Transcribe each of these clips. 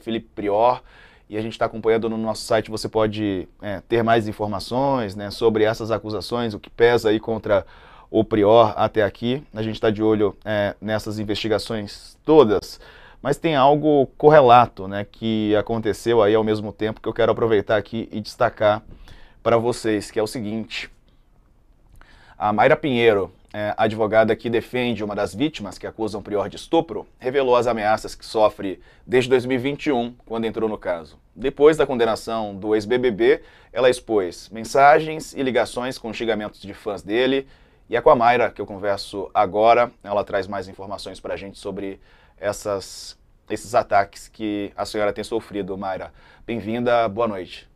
Felipe Prior, e a gente está acompanhando no nosso site. Você pode ter mais informações, né, sobre essas acusações, o que pesa aí contra o Prior até aqui. A gente está de olho nessas investigações todas, mas tem algo correlato, né, que aconteceu aí ao mesmo tempo, que eu quero aproveitar aqui e destacar para vocês, que é o seguinte. A Mayra Pinheiro, advogada que defende uma das vítimas que acusam o Prior de estupro, revelou as ameaças que sofre desde 2021, quando entrou no caso. Depois da condenação do ex-BBB, ela expôs mensagens e ligações com xingamentos de fãs dele. E é com a Mayra que eu converso agora. Ela traz mais informações para a gente sobre esses ataques que a senhora tem sofrido. Mayra, bem-vinda, boa noite.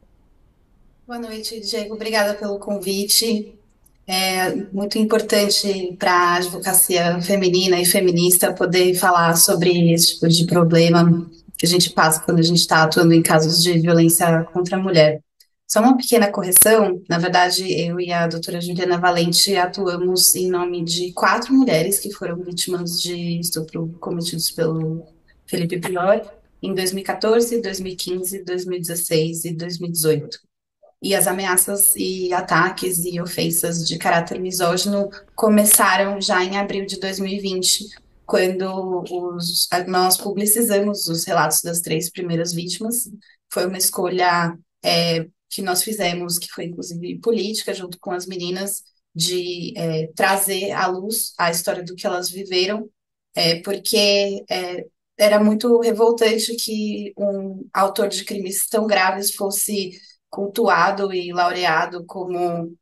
Boa noite, Diego. Obrigada pelo convite. É muito importante para a advocacia feminina e feminista poder falar sobre esse tipo de problema que a gente passa quando a gente está atuando em casos de violência contra a mulher. Só uma pequena correção: na verdade, eu e a doutora Juliana Valente atuamos em nome de quatro mulheres que foram vítimas de estupro cometidos pelo Felipe Prior em 2014, 2015, 2016 e 2018. E as ameaças e ataques e ofensas de caráter misógino começaram já em abril de 2020, quando nós publicizamos os relatos das três primeiras vítimas. Foi uma escolha que nós fizemos, que foi inclusive política, junto com as meninas, de trazer à luz a história do que elas viveram, porque era muito revoltante que um autor de crimes tão graves fosse cultuado e laureado como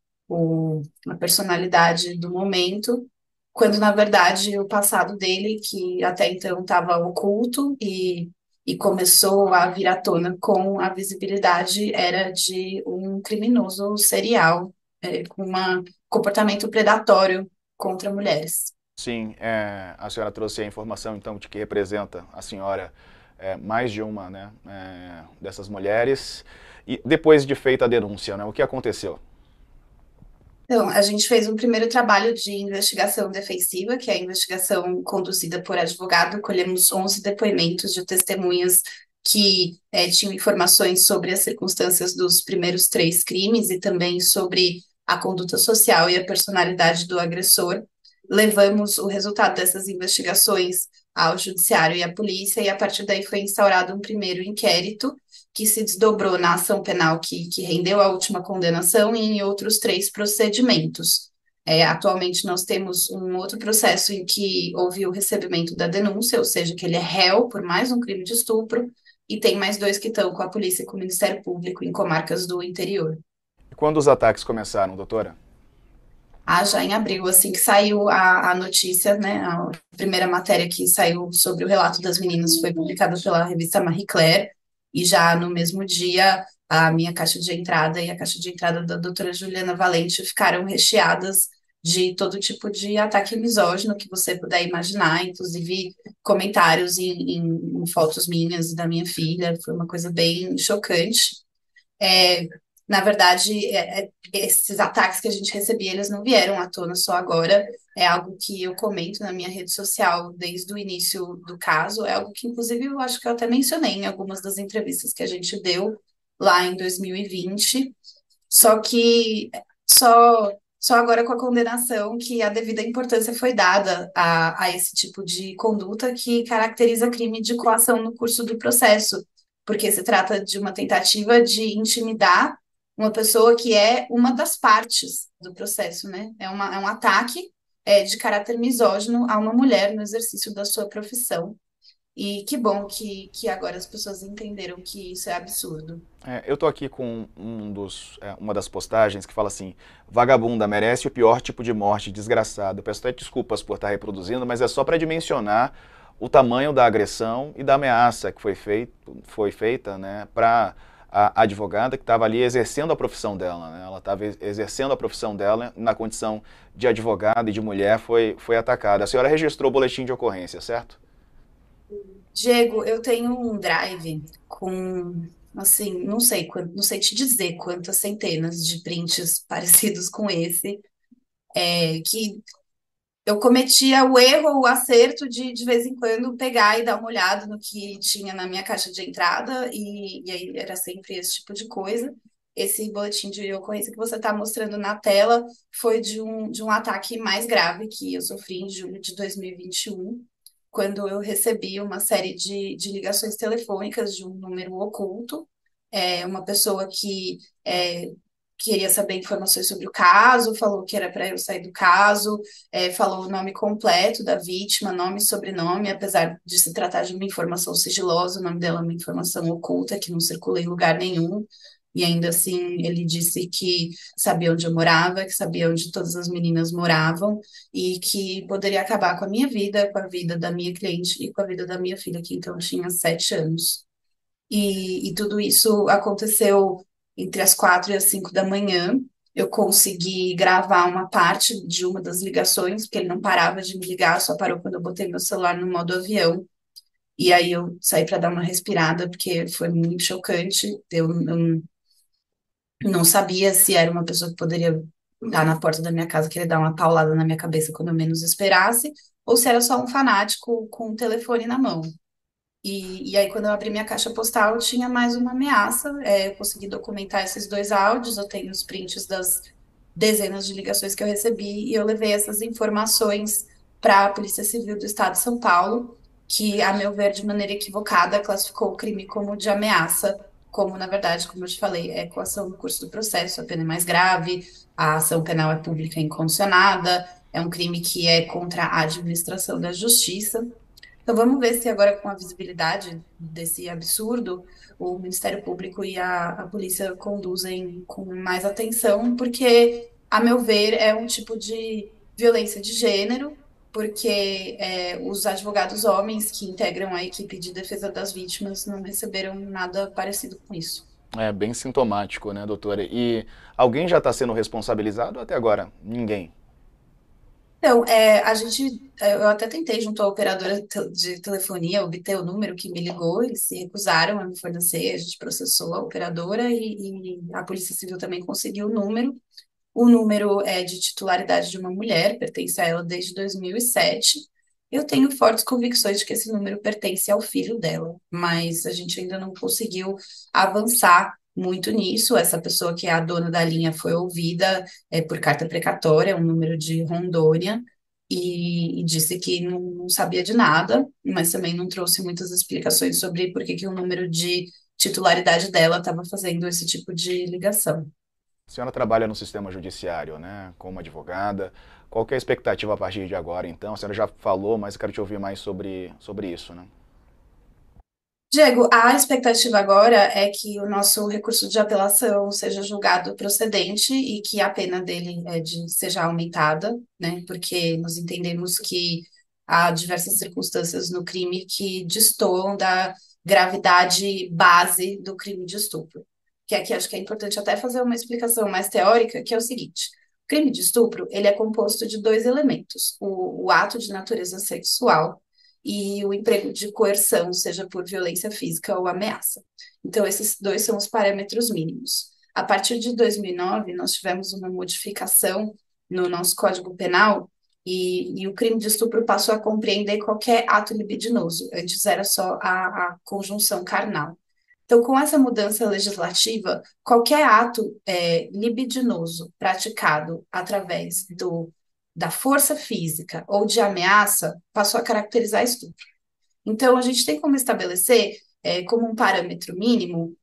a personalidade do momento, quando na verdade o passado dele, que até então estava oculto e começou a vir à tona com a visibilidade, era de um criminoso serial, com um comportamento predatório contra mulheres. Sim, a senhora trouxe a informação então de que representa a senhora mais de uma, né, dessas mulheres. E depois de feita a denúncia, né, o que aconteceu? Então, a gente fez um primeiro trabalho de investigação defensiva, que é a investigação conduzida por advogado. Colhemos 11 depoimentos de testemunhas que tinham informações sobre as circunstâncias dos primeiros três crimes e também sobre a conduta social e a personalidade do agressor. Levamos o resultado dessas investigações ao judiciário e à polícia, e a partir daí foi instaurado um primeiro inquérito que se desdobrou na ação penal que rendeu a última condenação e em outros três procedimentos. Atualmente, nós temos um outro processo em que houve o recebimento da denúncia, ou seja, que ele é réu por mais um crime de estupro, e tem mais dois que estão com a polícia e com o Ministério Público em comarcas do interior. E quando os ataques começaram, doutora? Já em abril, assim que saiu a notícia, né, a primeira matéria que saiu sobre o relato das meninas foi publicada pela revista Marie Claire, e já no mesmo dia a minha caixa de entrada e a caixa de entrada da doutora Juliana Valente ficaram recheadas de todo tipo de ataque misógino que você puder imaginar, inclusive comentários em fotos minhas e da minha filha. Foi uma coisa bem chocante. É, Na verdade, esses ataques que a gente recebia, eles não vieram à tona só agora. É algo que eu comento na minha rede social desde o início do caso. É algo que, inclusive, eu acho que eu até mencionei em algumas das entrevistas que a gente deu lá em 2020. Só que só agora com a condenação que a devida importância foi dada a esse tipo de conduta que caracteriza crime de coação no curso do processo, porque se trata de uma tentativa de intimidar uma pessoa que é uma das partes do processo, né? É um ataque de caráter misógino a uma mulher no exercício da sua profissão. E que bom que agora as pessoas entenderam que isso é absurdo. Eu tô aqui com uma das postagens que fala assim: vagabunda merece o pior tipo de morte, desgraçado. Peço até desculpas por estar reproduzindo, mas é só para dimensionar o tamanho da agressão e da ameaça que foi feita, né, para a advogada que estava ali exercendo a profissão dela. Né? Ela estava exercendo a profissão dela na condição de advogada e de mulher, foi atacada. A senhora registrou o boletim de ocorrência, certo? Diego, eu tenho um drive com, assim, não sei te dizer quantas centenas de prints parecidos com esse, que eu cometia o erro ou o acerto de vez em quando pegar e dar uma olhada no que tinha na minha caixa de entrada, e aí era sempre esse tipo de coisa. Esse boletim de ocorrência que você está mostrando na tela foi de um ataque mais grave que eu sofri em julho de 2021, quando eu recebi uma série de ligações telefônicas de um número oculto, uma pessoa que queria saber informações sobre o caso, falou que era para eu sair do caso, falou o nome completo da vítima, nome e sobrenome, apesar de se tratar de uma informação sigilosa, o nome dela é uma informação oculta que não circula em lugar nenhum. E ainda assim, ele disse que sabia onde eu morava, que sabia onde todas as meninas moravam e que poderia acabar com a minha vida, com a vida da minha cliente e com a vida da minha filha, que então tinha 7 anos. E tudo isso aconteceu entre as 4 e as 5 da manhã. Eu consegui gravar uma parte de uma das ligações, porque ele não parava de me ligar, só parou quando eu botei meu celular no modo avião. E aí eu saí para dar uma respirada, porque foi muito chocante. Eu não sabia se era uma pessoa que poderia estar na porta da minha casa, querer dar uma paulada na minha cabeça quando eu menos esperasse, ou se era só um fanático com o telefone na mão. E aí, quando eu abri minha caixa postal, tinha mais uma ameaça. Eu consegui documentar esses dois áudios, eu tenho os prints das dezenas de ligações que eu recebi, e eu levei essas informações para a Polícia Civil do Estado de São Paulo, que, a meu ver, de maneira equivocada, classificou o crime como de ameaça, como, na verdade, como eu te falei, é coação no curso do processo, a pena é mais grave, a ação penal é pública e incondicionada, é um crime que é contra a administração da justiça. Então, vamos ver se agora, com a visibilidade desse absurdo, o Ministério Público e a polícia conduzem com mais atenção, porque, a meu ver, é um tipo de violência de gênero, porque os advogados homens que integram a equipe de defesa das vítimas não receberam nada parecido com isso. É bem sintomático, né, doutora? E alguém já está sendo responsabilizado até agora? Ninguém. Então, eu até tentei, junto à operadora de telefonia, obter o número que me ligou, eles se recusaram a me fornecer, a gente processou a operadora e a Polícia Civil também conseguiu o número. O número é de titularidade de uma mulher, pertence a ela desde 2007. Eu tenho fortes convicções de que esse número pertence ao filho dela, mas a gente ainda não conseguiu avançar muito nisso. Essa pessoa que é a dona da linha foi ouvida, por carta precatória, um número de Rondônia, e disse que não sabia de nada, mas também não trouxe muitas explicações sobre por que que o número de titularidade dela estava fazendo esse tipo de ligação. A senhora trabalha no sistema judiciário, né, como advogada. Qual que é a expectativa a partir de agora, então? A senhora já falou, mas eu quero te ouvir mais sobre isso, né? Diego, a expectativa agora é que o nosso recurso de apelação seja julgado procedente e que a pena dele seja aumentada, né? Porque nós entendemos que há diversas circunstâncias no crime que destoam da gravidade base do crime de estupro. Que aqui acho que é importante até fazer uma explicação mais teórica, que é o seguinte: o crime de estupro, ele é composto de dois elementos: o ato de natureza sexual e o emprego de coerção, seja por violência física ou ameaça. Então, esses dois são os parâmetros mínimos. A partir de 2009, nós tivemos uma modificação no nosso Código Penal e o crime de estupro passou a compreender qualquer ato libidinoso. Antes era só a conjunção carnal. Então, com essa mudança legislativa, qualquer ato libidinoso praticado através da força física ou de ameaça passou a caracterizar estupro. Então, a gente tem como estabelecer, como um parâmetro mínimo,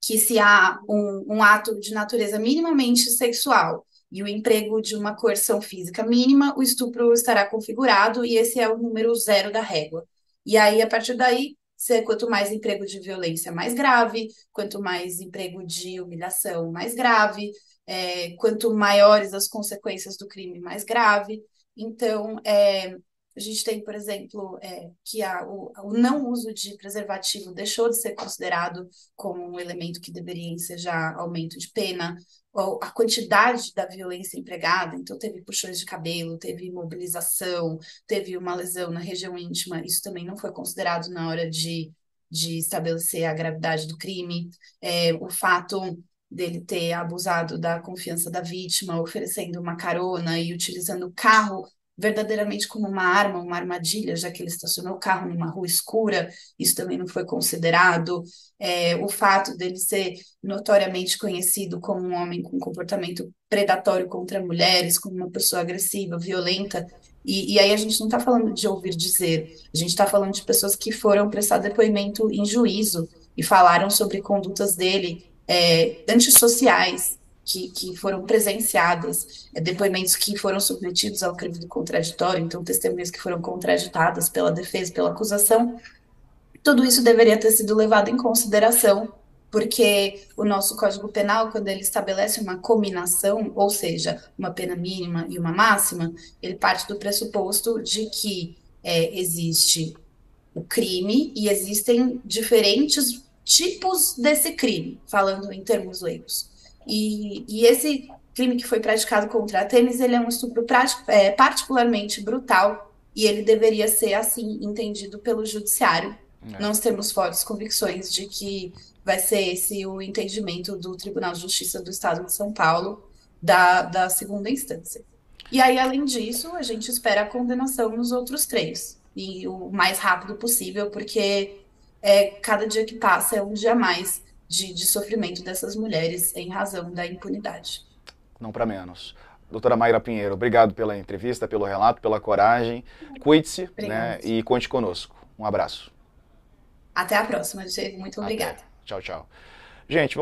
que se há um ato de natureza minimamente sexual e o emprego de uma coerção física mínima, o estupro estará configurado e esse é o número zero da régua. E aí, a partir daí, quanto mais emprego de violência, mais grave, quanto mais emprego de humilhação, mais grave, quanto maiores as consequências do crime, mais grave. Então, a gente tem, por exemplo, que o não uso de preservativo deixou de ser considerado como um elemento que deveria ensejar aumento de pena, ou a quantidade da violência empregada, então teve puxões de cabelo, teve imobilização, teve uma lesão na região íntima, isso também não foi considerado na hora de estabelecer a gravidade do crime. O fato dele ter abusado da confiança da vítima, oferecendo uma carona e utilizando o carro verdadeiramente como uma arma, uma armadilha, já que ele estacionou o carro numa rua escura, isso também não foi considerado. O fato dele ser notoriamente conhecido como um homem com comportamento predatório contra mulheres, como uma pessoa agressiva, violenta. E aí a gente não está falando de ouvir dizer, a gente está falando de pessoas que foram prestar depoimento em juízo e falaram sobre condutas dele antissociais, que foram presenciadas, depoimentos que foram submetidos ao crivo do contraditório, então testemunhas que foram contraditadas pela defesa, pela acusação, tudo isso deveria ter sido levado em consideração, porque o nosso Código Penal, quando ele estabelece uma cominação, ou seja, uma pena mínima e uma máxima, ele parte do pressuposto de que existe o crime e existem diferentes tipos desse crime, falando em termos leigos. E esse crime que foi praticado contra a Tênis, ele é um estupro particularmente brutal e ele deveria ser assim entendido pelo judiciário. Nós temos fortes convicções de que vai ser esse o entendimento do Tribunal de Justiça do Estado de São Paulo da segunda instância. E aí, além disso, a gente espera a condenação nos outros três, e o mais rápido possível, porque cada dia que passa é um dia a mais de sofrimento dessas mulheres em razão da impunidade. Não para menos. Doutora Mayra Pinheiro, obrigado pela entrevista, pelo relato, pela coragem. Cuide-se, né, Obrigada. e conte conosco. Um abraço. Até a próxima, Diego. Muito Até. obrigada. Tchau, tchau. Gente, vamos